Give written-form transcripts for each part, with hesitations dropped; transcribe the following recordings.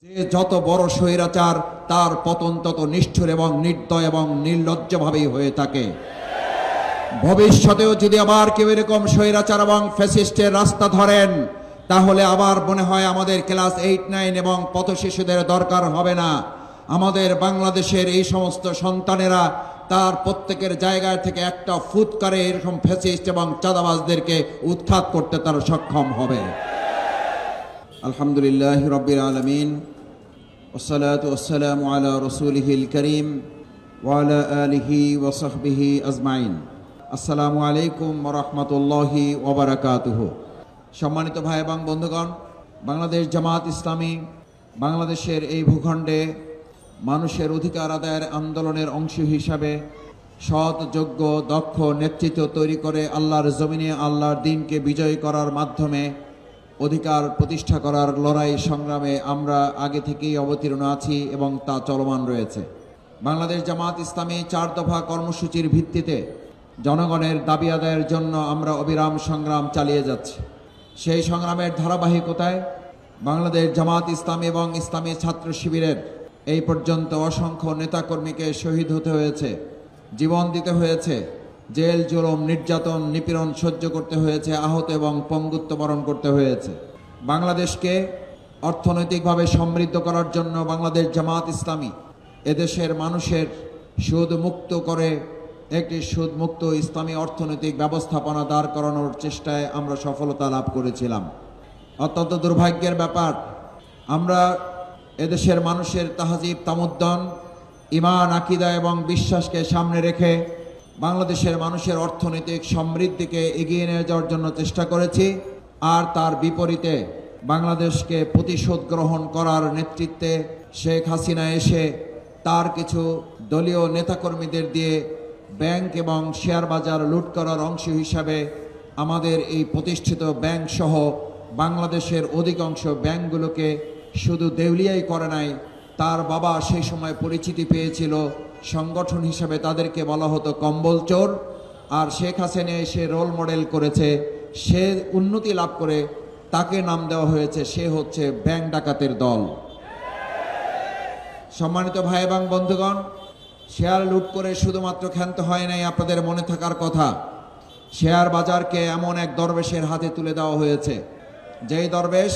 যে যত বড় স্বৈরাচার তার পতন তত নিষ্ঠুর এবং নির্দয় এবং নির্লজ্জভাবেই হয়ে থাকে। ভবিষ্যতেও যদি আবার কেউ এরকম স্বৈরাচার এবং ফ্যাসিস্টের রাস্তা ধরেন, তাহলে আবার মনে হয় আমাদের ক্লাস 8, 9 এবং পথ শিশুদের দরকার হবে না। আমাদের বাংলাদেশের এই সমস্ত সন্তানেরা তার প্রত্যেকের জায়গা থেকে একটা ফুৎকারে এরকম ফ্যাসিস্ট এবং চাঁদাবাজদেরকে উৎখাত করতে তারা সক্ষম হবে। আলহামদুলিল্লাহ রাব্বিল আলামিন, ওয়াসসালাতু ওয়াসসালামু আলা রাসূলিহিল কারীম ওয়া আলা আলিহি ওয়া সাহবিহি আজমাইন। আসসালামু আলাইকুম ওয়া রাহমাতুল্লাহি ওয়া বারাকাতুহু। সম্মানিত ভাই এবং বন্ধুগণ, বাংলাদেশ জামাত ইসলামী বাংলাদেশের এই ভূখণ্ডে মানুষের অধিকার আদায়ের আন্দোলনের অংশ হিসাবে সৎ, যোগ্য, দক্ষ নেতৃত্ব তৈরি করে আল্লাহর জমিনে আল্লাহর দ্বীনকে বিজয় করার মাধ্যমে অধিকার প্রতিষ্ঠা করার লড়াই সংগ্রামে আমরা আগে থেকেই অবতীর্ণ আছি এবং তা চলমান রয়েছে। বাংলাদেশ জামাত ইসলামী 4 দফা কর্মসূচির ভিত্তিতে জনগণের দাবি আদায়ের জন্য আমরা অবিরাম সংগ্রাম চালিয়ে যাচ্ছি। সেই সংগ্রামের ধারাবাহিকতায় বাংলাদেশ জামাত ইসলামী এবং ইসলামী ছাত্র শিবিরের এই পর্যন্ত অসংখ্য নেতাকর্মীকে শহীদ হতে হয়েছে, জীবন দিতে হয়েছে, জেল, জুলুম, নির্যাতন, নিপীড়ন সহ্য করতে হয়েছে, আহত এবং পঙ্গুত্ব বরণ করতে হয়েছে। বাংলাদেশকে অর্থনৈতিকভাবে সমৃদ্ধ করার জন্য বাংলাদেশ জামাত ইসলামী এদেশের মানুষের সুদ মুক্ত করে একটি সুদমুক্ত ইসলামী অর্থনৈতিক ব্যবস্থাপনা দাঁড় করানোর চেষ্টায় আমরা সফলতা লাভ করেছিলাম। অত্যন্ত দুর্ভাগ্যের ব্যাপার, আমরা এদেশের মানুষের তাহজিব, তামুদ্দন, ঈমান, আকীদা এবং বিশ্বাসকে সামনে রেখে বাংলাদেশের মানুষের অর্থনৈতিক সমৃদ্ধিকে এগিয়ে নিয়ে যাওয়ার জন্য চেষ্টা করেছি। আর তার বিপরীতে বাংলাদেশকে প্রতিশোধ গ্রহণ করার নেতৃত্বে শেখ হাসিনা এসে তার কিছু দলীয় নেতাকর্মীদের দিয়ে ব্যাংক এবং শেয়ার বাজার লুট করার অংশ হিসাবে আমাদের এই প্রতিষ্ঠিত ব্যাংক সহ বাংলাদেশের অধিকাংশ ব্যাংকগুলোকে শুধু দেউলিয়াই করে নাই, তার বাবা সেই সময় পরিচিতি পেয়েছিল সংগঠন হিসাবে, তাদেরকে বলা হতো কম্বল চোর। আর শেখ হাসিনা এসে রোল মডেল করেছে, সে উন্নতি লাভ করে তাকে নাম দেওয়া হয়েছে, সে হচ্ছে ব্যাংক ডাকাতের দল। সম্মানিত ভাই এবং বন্ধুগণ, শেয়ার লুট করে শুধুমাত্র ক্ষান্ত হয় নাই, আপনাদের মনে থাকার কথা, শেয়ার বাজারকে এমন এক দরবেশের হাতে তুলে দেওয়া হয়েছে, যেই দরবেশ,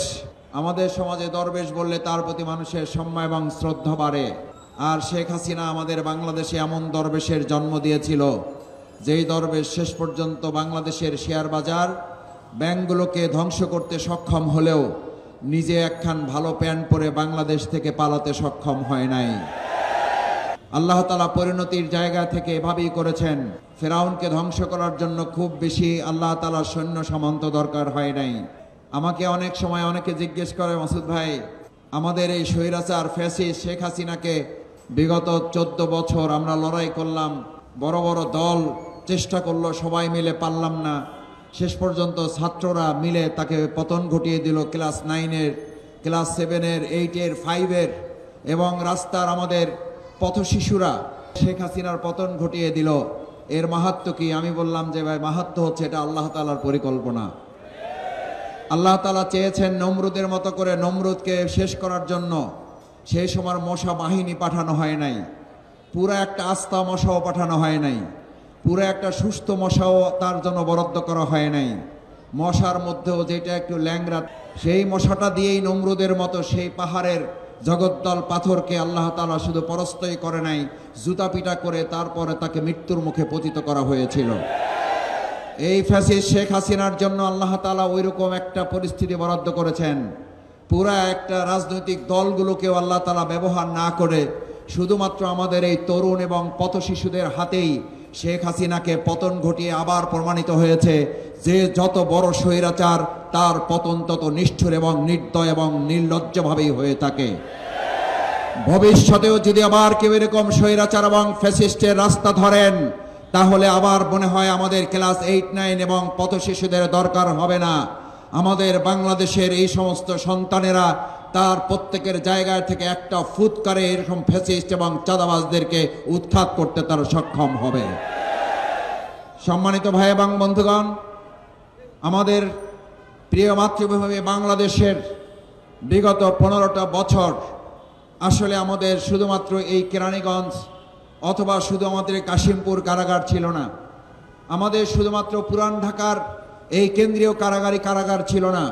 আমাদের সমাজে দরবেশ বললে তার প্রতি মানুষের সম্মান এবং শ্রদ্ধা বাড়ে। আর শেখ হাসিনা আমাদের বাংলাদেশে এমন দরবেশের জন্ম দিয়েছিল, যেই দরবেশ শেষ পর্যন্ত বাংলাদেশের শেয়ার বাজার ব্যাংকগুলোকে ধ্বংস করতে সক্ষম হলেও নিজে একখান ভালো প্যান্ট পরে বাংলাদেশ থেকে পালাতে সক্ষম হয় নাই। আল্লাহ তাআলা পরিণতির জায়গা থেকে এভাবেই করেছেন। ফেরাউনকে ধ্বংস করার জন্য খুব বেশি আল্লাহ তাআলার সৈন্য সামন্ত দরকার হয় নাই। আমাকে অনেক সময় অনেকে জিজ্ঞেস করে, মাসুদ ভাই, আমাদের এই স্বৈরাচার ফ্যাসিস্ট শেখ হাসিনাকে বিগত 14 বছর আমরা লড়াই করলাম, বড় বড় দল চেষ্টা করলো, সবাই মিলে পারলাম না, শেষ পর্যন্ত ছাত্ররা মিলে তাকে পতন ঘটিয়ে দিল, ক্লাস 9-এর, ক্লাস 7-এর, 8-এর, 5-এর এবং রাস্তার আমাদের পথ শিশুরা শেখ হাসিনার পতন ঘটিয়ে দিল। এর মাহাত্ম্য কি? আমি বললাম যে ভাই, মাহাত্ম্য হচ্ছে এটা আল্লাহ তাআলার পরিকল্পনা। আল্লাহ তাআলা চেয়েছেন নমরুদের মতো করে নমরুদকে শেষ করার জন্য। সেই সময় মশা বাহিনী পাঠানো হয় নাই, পুরো একটা আস্তা মশাও পাঠানো হয় নাই, পুরো একটা সুস্থ মশাও তার জন্য বরাদ্দ করা হয় নাই। মশার মধ্যেও যেটা একটু ল্যাংড়া, সেই মশাটা দিয়েই নমরুদের মতো সেই পাহাড়ের জগদ্দল পাথরকে আল্লাহ তাআলা শুধু পরাস্তই করে নাই, জুতা পিটা করে তারপরে তাকে মৃত্যুর মুখে পতিত করা হয়েছিল। এই ফ্যাসিস্ট শেখ হাসিনার জন্য আল্লাহ তাআলা ওইরকম একটা পরিস্থিতি বরাদ্দ করেছেন। পুরা একটা রাজনৈতিক দলগুলোকেও আল্লাহ তাআলা ব্যবহার না করে শুধুমাত্র আমাদের এই তরুণ এবং পথ শিশুদের হাতেই শেখ হাসিনাকে পতন ঘটিয়ে আবার প্রমাণিত হয়েছে যে যত বড় স্বৈরাচার তার পতন তত নিষ্ঠুর এবং নির্দয় এবং নির্লজ্জভাবেই হয়ে থাকে। ভবিষ্যতেও যদি আবার কেউ এরকম স্বৈরাচার এবং ফ্যাসিস্টের রাস্তা ধরেন, তাহলে আবার মনে হয় আমাদের ক্লাস 8, 9 এবং পথ শিশুদের দরকার হবে না। আমাদের বাংলাদেশের এই সমস্ত সন্তানেরা তার প্রত্যেকের জায়গা থেকে একটা ফুৎকারে এরকম ফ্যাসিস্ট এবং চাঁদাবাজদেরকে উৎখাত করতে তারা সক্ষম হবে। সম্মানিত ভাই এবং বন্ধুগণ, আমাদের প্রিয় মাতৃভূমি বাংলাদেশের বিগত 15টা বছর আসলে আমাদের শুধুমাত্র এই কেরানীগঞ্জ অথবা শুধু আমাদের কাশিমপুর কারাগার ছিল না, আমাদের শুধুমাত্র পুরান ঢাকার এই কেন্দ্রীয় কারাগার ছিল না,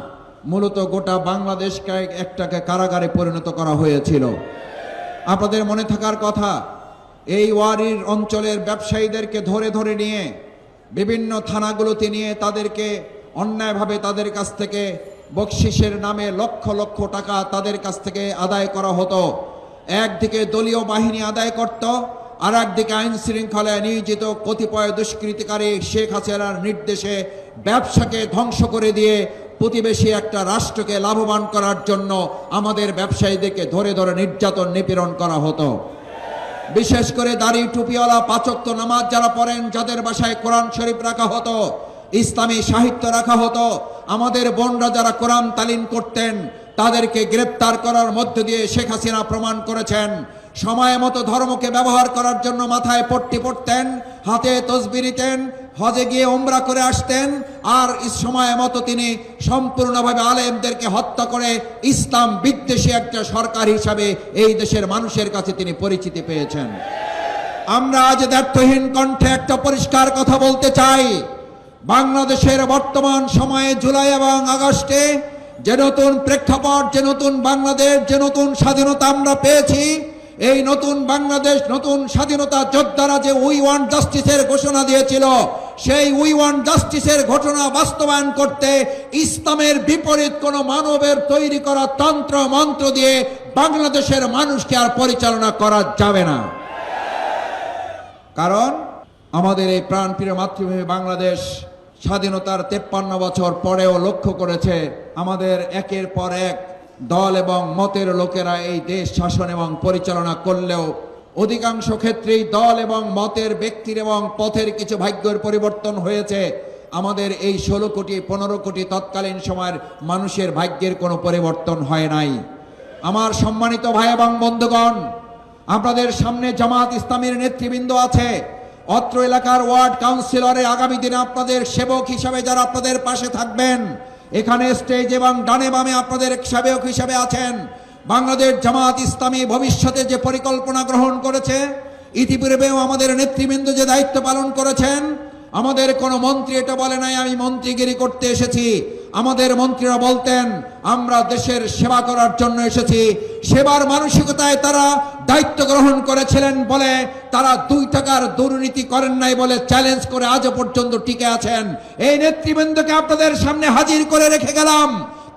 মূলত গোটা বাংলাদেশকে একটাকে কারাগারে পরিণত করা হয়েছিল। আপনাদের মনে থাকার কথা, এই ওয়ারির অঞ্চলের ব্যবসায়ীদেরকে ধরে ধরে নিয়ে বিভিন্ন থানাগুলোতে নিয়ে তাদেরকে অন্যায়ভাবে তাদের কাছ থেকে বকশিসের নামে লক্ষ লক্ষ টাকা তাদের কাছ থেকে আদায় করা হতো। একদিকে দলীয় বাহিনী আদায় করত, আর একদিকে আইন শৃঙ্খলায় নিয়োজিত কতিপয় দুষ্কৃতিকারী শেখ হাসিনার নির্দেশে ব্যবসাকে ধ্বংস করে দিয়ে প্রতিবেশী একটা রাষ্ট্রকে লাভবান করার জন্য আমাদের ব্যবসায়ীদেরকে ধরে ধরে নির্যাতন নিপীড়ন করা হতো। বিশেষ করে দাড়ি টুপিওয়ালা 5 ওয়াক্ত নামাজ যারা পড়েন, যাদের বাসায় কোরআন শরীফ রাখা হতো, ইসলামী সাহিত্য রাখা হতো, আমাদের বোনরা যারা কোরআন তালিম করতেন, তাদেরকে গ্রেপ্তার করার মধ্য দিয়ে শেখ হাসিনা প্রমাণ করেছেন সময় মতো ধর্মকে ব্যবহার করার জন্য মাথায় পট্টি পড়তেন, হাতে তসবিহ নিতেন, হজে গিয়ে উমরা করে আসতেন, আর সময় মতো তিনি সম্পূর্ণভাবে আলেমদেরকে হত্যা করে ইসলাম বিদ্বেষী একটা সরকার হিসাবে এই দেশের মানুষের কাছে তিনি পরিচিতি পেয়েছেন। আমরা আজ দ্ব্যর্থহীন কণ্ঠে একটা পরিষ্কার কথা বলতে চাই, বাংলাদেশের বর্তমান সময়ে জুলাই এবং আগস্টে যে নতুন প্রেক্ষাপট, যে নতুন বাংলাদেশ, যে নতুন স্বাধীনতা আমরা পেয়েছি, এই নতুন বাংলাদেশ, নতুন স্বাধীনতা যোদ্ধারা যে উই ওয়ান্ট জাস্টিসের ঘোষণা দিয়েছিল, সেই উই ওয়ান্ট জাস্টিসের ঘোষণা বাস্তবায়ন করতে ইসলামের বিপরীত কোন মানবের তৈরি করা তন্ত্র মন্ত্র দিয়ে বাংলাদেশের মানুষকে আর পরিচালনা করা যাবে না। কারণ আমাদের এই প্রাণপ্রিয় মাতৃভূমি বাংলাদেশ স্বাধীনতার 53 বছর পরেও লক্ষ্য করেছে আমাদের একের পর এক দল এবং মতের লোকেরা এই দেশ শাসন এবং পরিচালনা করলেও অধিকাংশ ক্ষেত্রেই দল এবং মতের ব্যক্তির এবং পথের কিছু ভাগ্যের পরিবর্তন হয়েছে। আমাদের এই 16 কোটি 15 কোটি তৎকালীন সময়ের মানুষের ভাগ্যের কোনো পরিবর্তন হয় নাই। আমার সম্মানিত ভাই এবং বন্ধুগণ, আপনাদের সামনে জামাত ইসলামীর নেতৃবৃন্দ আছে, অত্র এলাকার ওয়ার্ড কাউন্সিলরে আগামী দিনে আপনাদের সেবক হিসাবে যারা আপনাদের পাশে থাকবেন, এখানে স্টেজ এবং ডানে বামে আপনাদের সেবক হিসাবে আছেন। বাংলাদেশ জামাত ইসলামী ভবিষ্যতে যে পরিকল্পনা গ্রহণ করেছে, ইতিপূর্বেও আমাদের নেতৃবৃন্দ যে দায়িত্ব পালন করেছেন, আমাদের কোনো মন্ত্রী এটা বলে নাই আমি মন্ত্রীগিরি করতে এসেছি। আমাদের মন্ত্রীরা বলতেন আমরা দেশের সেবা করার জন্য এসেছি। সেবার মানসিকতায় তারা দায়িত্ব গ্রহণ করেছিলেন বলে তারা 2 টাকার দুর্নীতি করেন নাই বলে চ্যালেঞ্জ করে আজও পর্যন্ত টিকে আছেন। এই নেতৃবৃন্দকে আপনাদের সামনে হাজির করে রেখে গেলাম,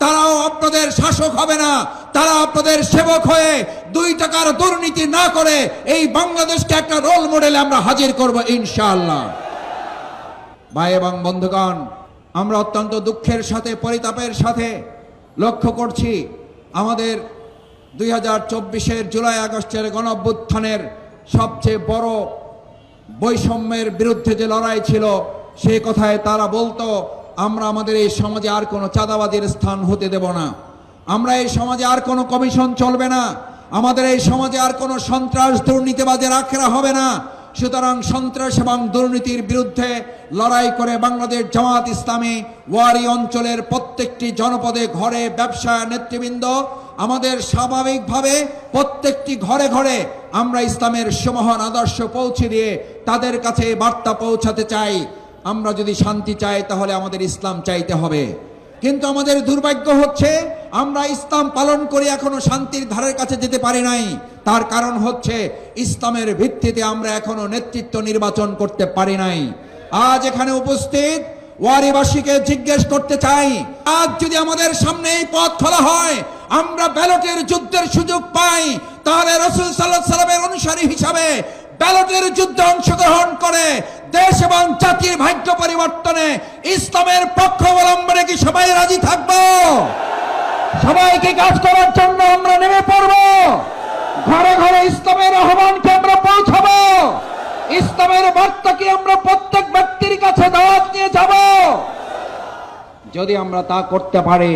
তারাও আপনাদের শাসক হবে না, তারা আপনাদের সেবক হয়ে 2 টাকার দুর্নীতি না করে এই বাংলাদেশকে একটা রোল মডেলে আমরা হাজির করব ইনশাআল্লাহ। ভাই এবং বন্ধুগণ, আমরা অত্যন্ত দুঃখের সাথে পরিতাপের সাথে লক্ষ্য করছি আমাদের 2024-এর জুলাই আগস্টের গণঅভ্যুত্থানের সবচেয়ে বড় বৈষম্যের বিরুদ্ধে যে লড়াই ছিল, সেই কথায় তারা বলতো আমরা আমাদের এই সমাজে আর কোনো চাঁদাবাদীর স্থান হতে দেব না, আমরা এই সমাজে আর কোনো কমিশন চলবে না, আমাদের এই সমাজে আর কোনো সন্ত্রাস দুর্নীতিবাজের আখড়া হবে না। সুতরাং সন্ত্রাস এবং দুর্নীতির বিরুদ্ধে লড়াই করে বাংলাদেশ জামাত ইসলামী ওয়ারি অঞ্চলের প্রত্যেকটি জনপদে ঘরে ব্যবসা নেতৃবৃন্দ আমাদের স্বাভাবিকভাবে প্রত্যেকটি ঘরে ঘরে আমরা ইসলামের সুমহান আদর্শ পৌঁছে দিয়ে তাদের কাছে বার্তা পৌঁছাতে চাই। আমরা যদি শান্তি চাই তাহলে আমাদের ইসলাম চাইতে হবে, কিন্তু আমাদের দুর্ভাগ্য হচ্ছে আমরা ইসলাম পালন করে এখনো শান্তির ধারের কাছে যেতে পারি নাই। তার কারণ হচ্ছে ইসলামের ভিত্তিতে আমরা এখনো নেতৃত্ব নির্বাচন করতে পারি নাই। আজ এখানে উপস্থিত ওয়ারিবাসীকে জিজ্ঞেস করতে চাই, আজ যদি আমাদের সামনে এই পথ খোলা হয়, আমরা ব্যালটের যুদ্ধের সুযোগ পাই, তাহলে রাসূল সাল্লাল্লাহু আলাইহি ওয়াসাল্লামের অনুসারী হিসাবে ব্যালটের যুদ্ধে অংশগ্রহণ করে দেশ এবং জাতির ভাগ্য পরিবর্তনে ইসলামের পক্ষ অবলম্বনে কি সবাই রাজি থাকবো? সবাইকে কাজ করার জন্য আমরা নেমে পড়ব, ঘরে ঘরে ইসলামের আহ্বানকে আমরা পৌঁছাবো, ইসলামের বার্তাকে আমরা প্রত্যেক ব্যক্তির কাছে দাওয়াত নিয়ে যাব। যদি আমরা তা করতে পারি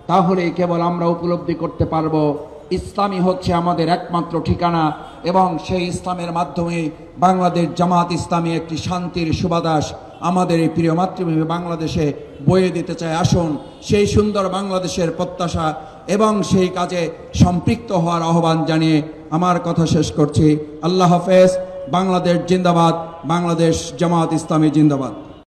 তাহলে কেবল আমরা উপলব্ধি করতে পারবো ইসলামই হচ্ছে আমাদের একমাত্র ঠিকানা, এবং সেই ইসলামের মাধ্যমে বাংলাদেশ জামাত ইসলামী একটি শান্তির সুবাতাস আমাদের এই প্রিয় মাতৃভূমি বাংলাদেশে বয়ে দিতে চায়। আসুন সেই সুন্দর বাংলাদেশের প্রত্যাশা এবং সেই কাজে সম্পৃক্ত হওয়ার আহ্বান জানিয়ে আমার কথা শেষ করছি। আল্লাহ হাফেজ। বাংলাদেশ জিন্দাবাদ। বাংলাদেশ জামাত ইসলামী জিন্দাবাদ।